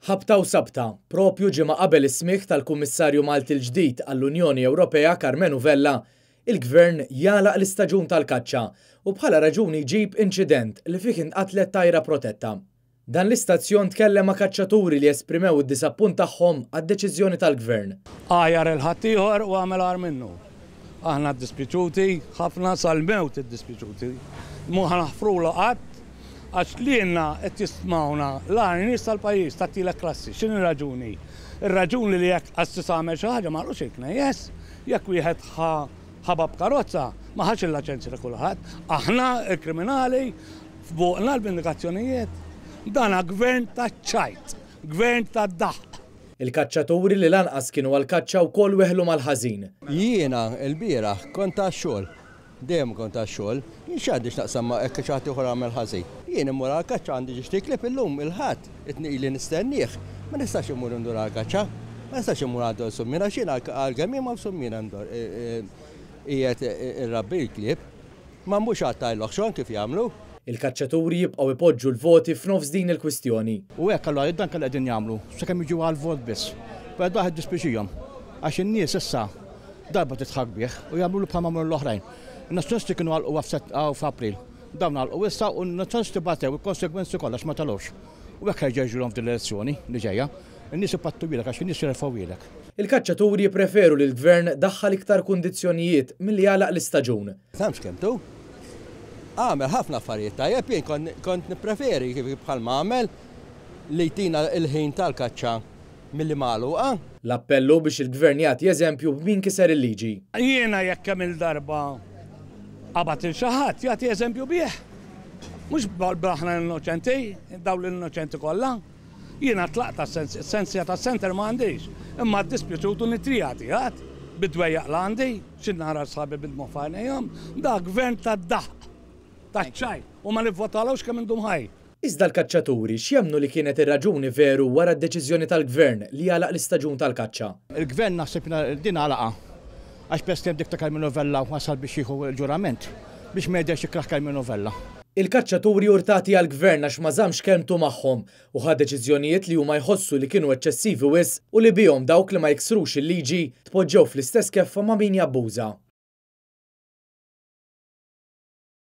Ħabta u sabta, propju ġimgħa qabel is-smigħ tal-Kummissarju Malti l-ġdid għall-Unjoni Ewropea Carmenu Vella, il-Gvern jagħlaq l-istaġun tal-kaċċa u bħala raġuni jġib inċident li fih inqatlet tajra protetta. Dan l-istazzjon tkellem ma' kaċċaturi li esprimew id-disappunt tagħhom għad-deċiżjoni tal-Gvern. Għajar il-ħaddieħor u għamel għar minnu. Aħna d-dispiċuti, ħafna sal-mewt id-dispiċuti. Mu ħanaħfru laqat għax li jenna qed jismawna l-għani nies tal-pajjiż tagħtilek klassi. X'inhi raġuni? Ir-raġuni li jekk qas tagħmel xi ħaġa ma rridx iknejjes, jekk wieħed ħabab karozza ma ħax il-laċenzja ta' kulħadd. Aħna l-kriminali f'buqna l-bindikazzjonijiet. Dana gvern ta' ċajt, gvern ta' daħ. Il-kaċċaturi li lanqas kienu għal-kaċċa wkoll weħlu mal-ħażin. Jiena l-bieraħ kont tax-xogħol, dejjem kont tax-xogħol, x'għandix naqsam ma' kaċċati oħra għamel-ħażin. Jien immur għal-kaċċa għandi ġiex tikleb illum il-ħadd itniqli nistennieh. Ma nistax immur ndur għal-kaċċa, ma nistax immur għandu summina x'jien għal-gamim ma' summina ndur. Qiegħed irrabbi l-klieb, ma mhux għattajlok xogħol kif jagħmlu. Il-kaċċaturi jibqgħu ipoġġu l-voti f'nofs din il-kwistjoni. U hekk allura dan kellha qegħdin jagħmlu, sakemm jiġu għall-vot biss. Bad waħed dispiċihom għax in-nies issa darba titħak bih u jagħmlu bħalma magħmlu l-oħrajn. In-nazzjonisti kienu għalqu f'April, dawn għalqu issa u n-nazzjonisti batew il-konsegwenzi kollha ma talgħux. U hekk ħejġeġulhom f'din l-elezzjoni li ġejja. In-nies ipattu bilek għax in-nies jerfgħu bilek. Il-kaċċaturi jippreferu li l-Gvern daħħal iktar kundizzjonijiet milli jagħlaq l-istaġun. Samx kemm tu? Għamel ħafna affarijiet tajjeb, jien kont nippreferi kif bħalma għamel li jtina l-ħin tal-kaċċa milli magħluqa. L-appellu biex il-Gvern jagħti eżempju b'min kiser il-liġi. Jiena jekk kemm il-darba qabad il xi ħadd jagħti eżempju bih. Mhux aħna l-innoċenti, daw l-innoċenti kollha. Jiena tlaqta s-sensja tas-center ma għandix, imma d-dispjaċutu nitrijati ħadd bid-dwejjaq l-għandi, x'nara sħabi bil-mofajnejhom, da gvern tad-daħ. Taċċaj, u ma nivvotalawx kemm indum ħaj. Iżda l-kaċċaturi x'jemnu li kienet ir-raġuni veru wara d-deċiżjoni tal-Gvern li jagħlaq l-istaġun tal-kaċċa. Il-Gvern naħseb din għalaqa għax President dik ta' Carmenu Vella wasal biex jieħu l-ġurament biex ma jidherx ikraħ Carmenu Vella. Il-kaċċaturi urtati għall-Gvern għax ma żammx kelmtu magħhom u ħad deċiżjonijiet li huma jħossu li kienu eċċessivi wisq u li bihom dawk li ma jiksrux il-liġi tpoġġew fl-istess keffa ma' min jabbuża.